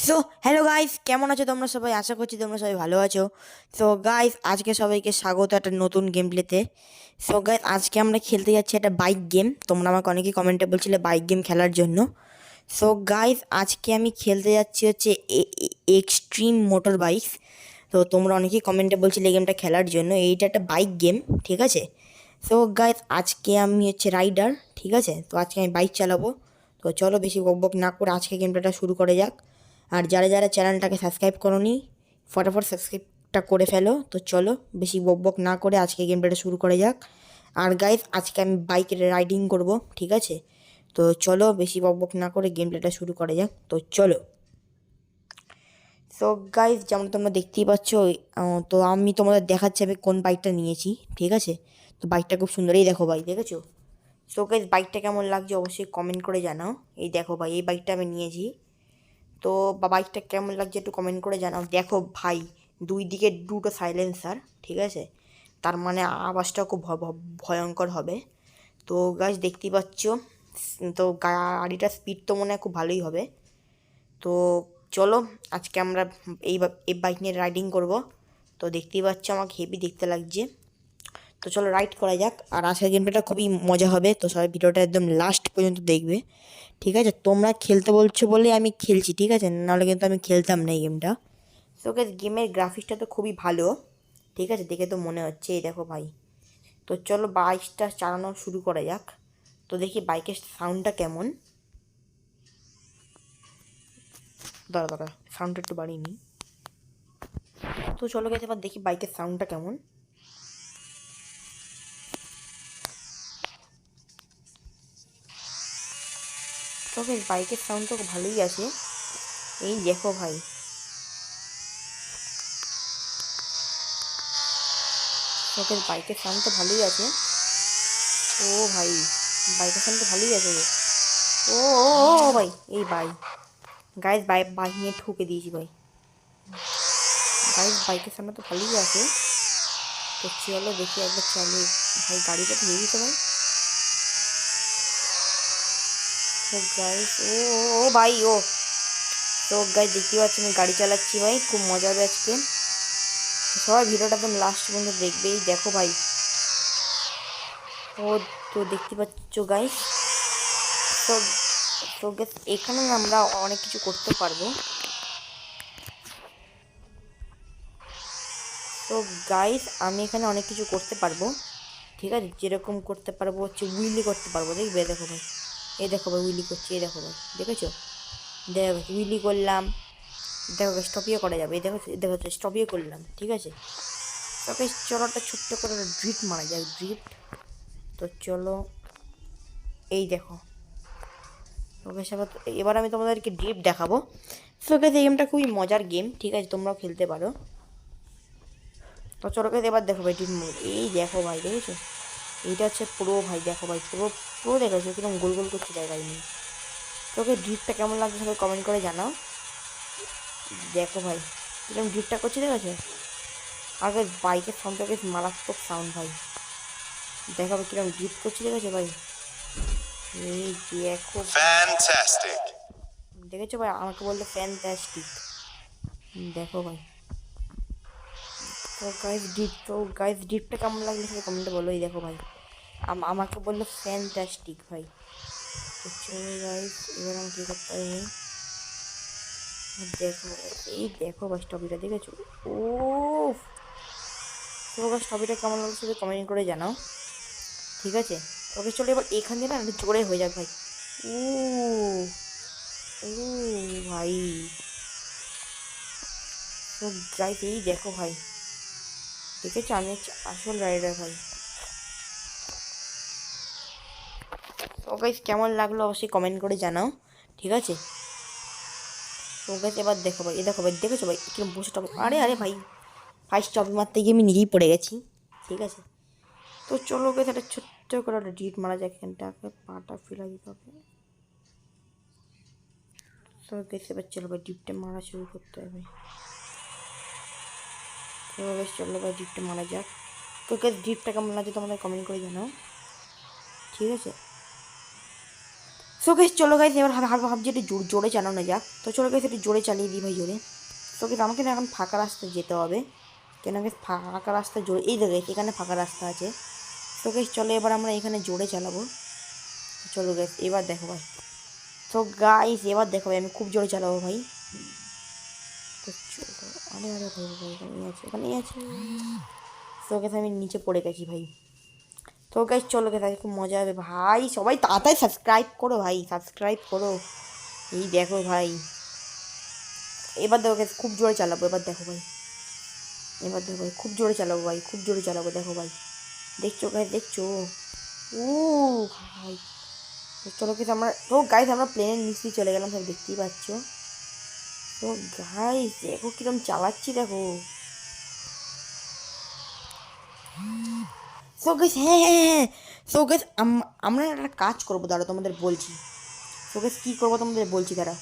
So hello guys, কেমন আছো তোমরা সবাই? আশা করছি তোমরা সবাই ভালো আছো। সো গাইস, আজকে সবাইকে স্বাগত একটা নতুন গেম প্লেতে। সো গাইস, আজকে আমরা খেলতে যাচ্ছি একটা বাইক গেম। তোমরা আমাকে অনেকেই কমেন্টে বলছিলে বাইক গেম খেলার জন্য। সো গাইস, আজকে আমি খেলতে যাচ্ছি হচ্ছে এক্সট্রিম মোটর বাইক। তো তোমরা অনেকেই কমেন্টে বলছিলে এই গেমটা খেলার জন্য। এইটা একটা বাইক গেম, ঠিক আছে? সো গাইস, আজকে আমি হচ্ছে রাইডার, ঠিক আছে? তো আজকে আমি বাইক চালাবো। তো চলো বেশি বকবক না করে আজকে গেমটা শুরু করা যাক। আর যারা যারা চ্যানেলটাকে সাবস্ক্রাইব করোনি, ফটাফট সাবস্ক্রাইবটা করে ফেলো। তো চলো বেশি বকবক না করে আজকে গেমটা শুরু করা যাক। আর গাইস, আজকে আমি বাইক রাইডিং করব, ঠিক আছে? তো চলো বেশি বকবক না করে গেম প্লেটা শুরু করা যাক। তো চলো। সো গাইস, যেমন তোমরা দেখতেই পাচ্ছ, তো আমি তোমাদের দেখাচ্ছি আমি কোন বাইকটা নিয়েছি, ঠিক আছে? তো বাইকটা খুব সুন্দরই, দেখো ভাই, দেখেছো? সো গাইস, বাইকটা কেমন লাগছে অবশ্যই কমেন্ট করে জানাও। এই দেখো ভাই, এই বাইকটা আমি নিয়েছি। তো বাইকটা কেমন লাগছে একটু কমেন্ট করে জানাও। দেখো ভাই, দুই দিকে দুটো সাইলেন্সার, ঠিক আছে? তার মানে আওয়াজটা খুব ভয়ঙ্কর হবে। তো গাইস দেখতেই পাচ্ছ, তো গাড়িটার স্পিড তো মনে হয় খুব ভালোই হবে। তো চলো আজকে আমরা এই বাইক নিয়ে রাইডিং করব। তো দেখতেই পাচ্ছ আমাকে হেভি দেখতে লাগছে। তো চলো রাইড করা যাক। আর আজকের গেমটা খুবই মজা হবে, তো সবাই ভিডিওটা একদম লাস্ট পর্যন্ত দেখবে, ঠিক আছে? তোমরা খেলতে বলছো বলে আমি খেলছি, ঠিক আছে? নাহলে কিন্তু আমি খেলতাম না এই গেমটা। তো গেমের গ্রাফিক্সটা তো খুবই ভালো, ঠিক আছে? দেখে তো মনে হচ্ছে। এই দেখো ভাই, তো চলো বাইকটা চালানো শুরু করা যাক। তো দেখি বাইকের সাউন্ডটা কেমন। দাঁড়া দাঁড়া, সাউন্ডটা একটু বাড়িয়ে নিই। তো চলো গেছে, এবার দেখি বাইকের সাউন্ডটা কেমন। তো বাইকের সাউন্ড তো ভালোই আছে। এই দেখো ভাই, তোকে বাইকের সাউন্ড তো ভালোই আছে। ও ভাই, বাইকের সাউন্ড তো ভালোই আছে। ও ও ও ভাই, এই ভাই, গাইজ বাইক নিয়ে ঠুকে দিয়েছি ভাই। গাইজ বাইকের সামনে তো ভালোই আছে। তো চলো দেখি একবার চালিয়ে। ভাই গাড়িটা তো হেভি তো ভাই। তো গাইজ ও ও ও ভাই ও। তো গাইজ দেখতে পাচ্ছি আমি গাড়ি চালাচ্ছি ভাই, খুব মজা হবে আজকে। সবাই ভিডিওটা একদম লাস্ট পর্যন্ত দেখবেই। দেখো ভাই, ও, তো দেখতে পাচ্ছ গাইজ। তো তো গাইজ এখানে আমরা অনেক কিছু করতে পারবো। তো গাইজ আমি এখানে অনেক কিছু করতে পারবো, ঠিক আছে? যেরকম করতে পারবো হচ্ছে উইলি করতে পারবো, দেখবে? দেখো ভাই, এই দেখো ভাই উইলি করছি, এই দেখো ভাই, দেখেছো? দেখো উইলি করলাম। দেখো স্টপিও করা যাবে, এই দেখো, দেখো স্টপিও করলাম, ঠিক আছে? তবে চলো একটা ছোট্ট করে ড্রিফট মারা যায়, ড্রিফট। তো চলো, এই দেখো। ওকে সাথে এবার আমি তোমাদেরকে ড্রিফট দেখাবো। তো এই গেমটা খুবই মজার গেম, ঠিক আছে? তোমরাও খেলতে পারো। তো চলো এবার দেখো ভাই ড্রিফট মোড, এই দেখো ভাই, দেখেছো? এইটা হচ্ছে প্রো ভাই, দেখো ভাই, প্রো প্রো দেখেছো কিরকম গোল গোল করছে জায়গায় নিয়ে। তোকে ড্রিপটা কেমন লাগছে সবাই কমেন্ট করে জানাও। দেখো ভাই কিরকম ড্রিপটা করছে, দেখেছো? আগে বাইকের সাউন্ডটা বেশ মারাত্মক সাউন্ড ভাই। দেখো ভাই কিরকম ড্রিপ করছে, দেখেছো ভাই? এই দেখো, ফ্যান্টাস্টিক। দেখেছো ভাই, আমাকে বললো ফ্যান্টাস্টিক। দেখো ভাই, তো গাইস ড্রিপটা কেমন লাগলো সবাই কমেন্টে বলো। এই দেখো ভাই, আমাকে বললো ফ্যান্টাস্টিক ভাই। তো চলো গাইস, এবার আমি কী করতে পারি। দেখো, এই দেখো ভাই স্টপিটা, দেখেছো? ও, তোমার ছবিটা কেমন লাগলো সেটা কমেন্ট করে জানাও, ঠিক আছে? তবে চলো এবার এখান থেকে না একটু জোরে হয়ে যাক ভাই। ও ও ভাই, তো গাইস এই দেখো ভাই, দেখেছো? আমি হচ্ছে আসল রাইডার ভাই। তো গাইস কেমন লাগলো অবশ্যই কমেন্ট করে জানাও, ঠিক আছে? তো গাইস এবার দেখো ভাই, এ দেখো ভাই, দেখেছো ভাই কিরকম বসে টপ। আরে আরে ভাই, ফার্স্ট টপি মারতে গিয়ে আমি নিজেই পড়ে গেছি, ঠিক আছে? তো চলো গাইস একটা ছোট্ট করে একটা ডিট মারা যায় এখানটাকে, পাটা ফেলা দিতে হবে। তো গাইস এবার চলো ভাই ডিপটা মারা শুরু করতে হবে। তো বেশ চলো ভাই ডিপটা মারা যাক। তো গাইস ডিপটা কেমন লাগছে তোমাদের কমেন্ট করে জানাও, ঠিক আছে? সো গাইস চলো গাইস এবার ভাবছি একটু জোরে চালানো যাক। তো চলো গাইস একটু জোরে চালিয়ে দিই ভাই জোরে। সো গাইস আমাকে না এখন ফাঁকা রাস্তায় যেতে হবে, কেন গাইস ফাঁকা রাস্তা জোরে, এই দেখো গাইস এখানে ফাঁকা রাস্তা আছে। সো গাইস চলো এবার আমরা এখানে জোরে চালাবো। চলো গাইস এবার দেখো ভাই। তো গাইস এবার দেখো ভাই আমি খুব জোরে চালাবো ভাই। তো চলো, আরে আরে ভাই ভাই এখানেই আছে এখানেই আছে। তো গাইস আমি নিচে পড়ে গেছি ভাই। তো গাইস চলো গাইস খুব মজা হবে ভাই, সবাই তাড়াতাড়ি সাবস্ক্রাইব করো ভাই, সাবস্ক্রাইব করো। এই দেখো ভাই, এবার দেখো গাইস খুব জোরে চালাবো, এবার দেখো ভাই, এবার দেখো ভাই খুব জোরে চালাবো ভাই, খুব জোরে চালাবো দেখো ভাই, দেখছো গাইস দেখছো। ও ভাই তো চলো গাইস আমরা, তো গাইস আমরা প্লেনের নিচ দিয়ে চলে গেলাম, সব দেখতেই পাচ্ছ। তো গাইস দেখো কিরম চালাচ্ছি দেখো। সো গাইস হ্যাঁ হ্যাঁ হ্যাঁ, সো গাইস আমরা একটা কাজ করবো, দাঁড়া তোমাদের বলছি। সো গাইস কী করবো তোমাদের বলছি, দাঁড়া।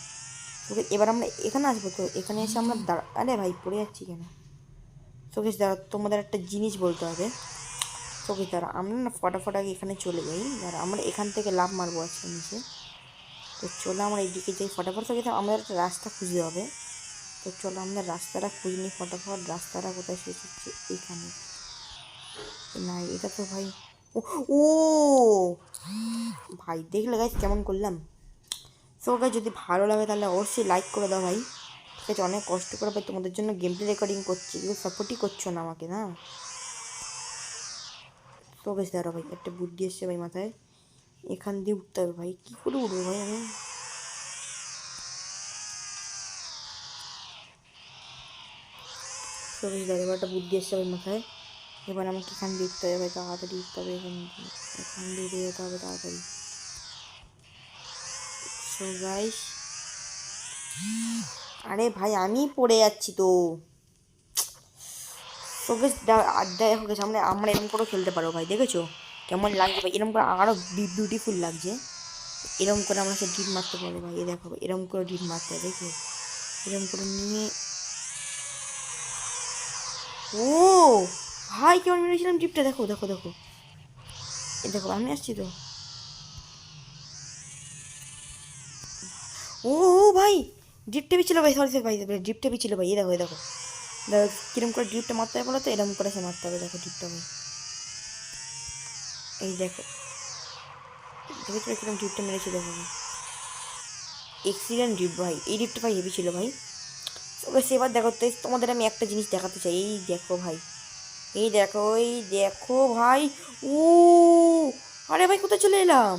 সো গাইস এবার আমরা এখানে আসবো, তো এখানে এসে আমরা দাঁড়া, আরে ভাই পড়ে যাচ্ছি কেন। সো গাইস দাঁড়া তোমাদের একটা জিনিস বলতে হবে। সো গাইস দাঁড়া আমরা না ফটাফট আগে এখানে চলে যাই, দাঁড়া আমরা এখান থেকে লাফ মারবো আজকে নিচে। তো চলো আমরা এইদিকে যাই ফটাফট। তো গেছে আমাদের একটা রাস্তা খুঁজতে হবে। তো চলো আমরা রাস্তাটা খুঁজে নিই ফটাফট। রাস্তাটা কোথায় শেষ হচ্ছে, এখানে না, এটা তো ভাই ও ও ভাই দেখলে গাইস কেমন করলাম। সো গাইস যদি ভালো লাগে তাহলে অবশ্যই লাইক করে দাও ভাই, ঠিক আছে। অনেক কষ্ট করে ভাই তোমাদের জন্য গেম প্লে রেকর্ডিং করছি, কিন্তু সাপোর্টই করছো না আমাকে না। তো গাইস দাঁড়া ভাই একটা বুদ্ধি এসছে ভাই মাথায়, এখান দিয়ে উঠতে হবে ভাই, কী করে উঠবো ভাই আমি। তো বেশ দাঁড়া এবার একটা বুদ্ধি এসছে ভাই মাথায়, এবার আমাকে এখান দিয়ে উঠতে হবে ভাই, তাড়াতাড়ি উঠতে হবে, এখান দিয়ে উঠে যেতে হবে তাড়াতাড়ি। সো গাইস আরে ভাই আমি পড়ে যাচ্ছি তো। তো বেশ দেখো গেছে আমরা আমরা এরকম করে খেলতে পারবো ভাই, দেখেছো কেমন লাগছে ভাই, এরকম করে আরও বিউটিফুল লাগছে। এরকম করে আমরা সে ডিপ মারতে পারবো ভাই, এ দেখো এরকম করে ডিপ মারতে হবে, দেখো এরকম করে নিয়ে। ও ভাই কেমন মেরেছিলাম ডিপটা, দেখো দেখো দেখো, এ দেখো আমি আসছি তো। ও ভাই ড্রিপ টেপি ছিল ভাই, সরি সরি ভাই ড্রিপ টেপি ছিল ভাই, এই দেখো এই দেখো দেখো কিরম করে ড্রিপটা মারতে হবে বলো তো, এরকম করে সে মারতে হবে, দেখো ড্রিপটা ভাই, এই দেখো দেখেছো কিরম ড্রিপটা মেরেছি দেখো ভাই, এক্সিলেন্ট ড্রিপ ভাই, এই ড্রিপটা ভাই হেভি ছিল ভাই। তবে সেবার দেখো তো তোমাদের আমি একটা জিনিস দেখাতে চাই, এই দেখো ভাই, এই দেখো এই দেখো ভাই। ও আরে ভাই কোথায় চলে এলাম,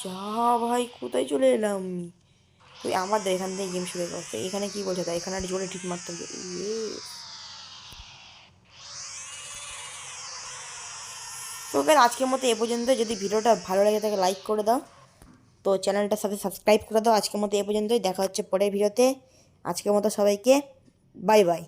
যা ভাই কোথায় চলে এলাম আমি। তুই আমাদের এখান থেকে গেম শুরু করতে, এখানে কি বলছে তাই এখানে একটা জোরে ঠিক মারতে হবে। তো গাইস আজকের মতো এ পর্যন্ত, যদি ভিডিওটা ভালো লাগে তাকে লাইক করে দাও, তো চ্যানেলটার সাথে সাবস্ক্রাইব করে দাও। আজকের মতো এ পর্যন্তই, দেখা হচ্ছে পরের ভিডিওতে। আজকের মতো সবাইকে বাই বাই।